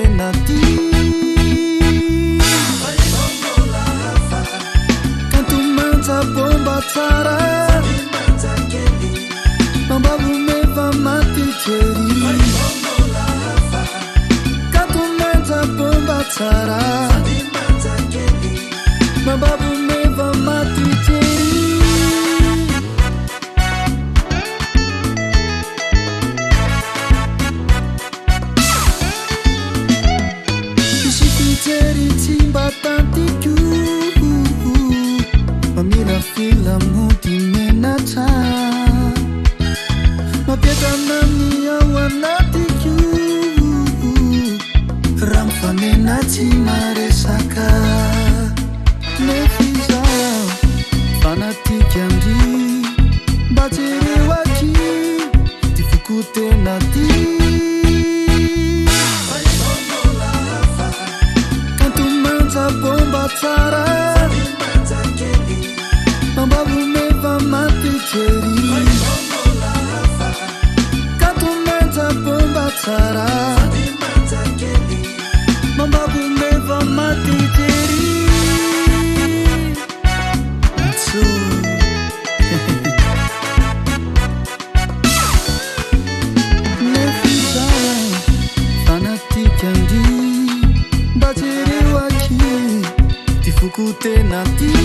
tena ty kanto manja bomba tsara mambabo meva maty jery kanto manja bomba tsara mambabo meva maty jery Jeri timba tantiku mamila filamu dimenata mapiatana ao anatiku ramfanena tsy maresaka nefiza fanatika andry mba jereo aky ty foko tena ty bomba tsara mambabo meva maty jery kanto manja bomba tsara mambabo meva maty jery so nefiza fanatika andry mba jereo aky ty foko tena ty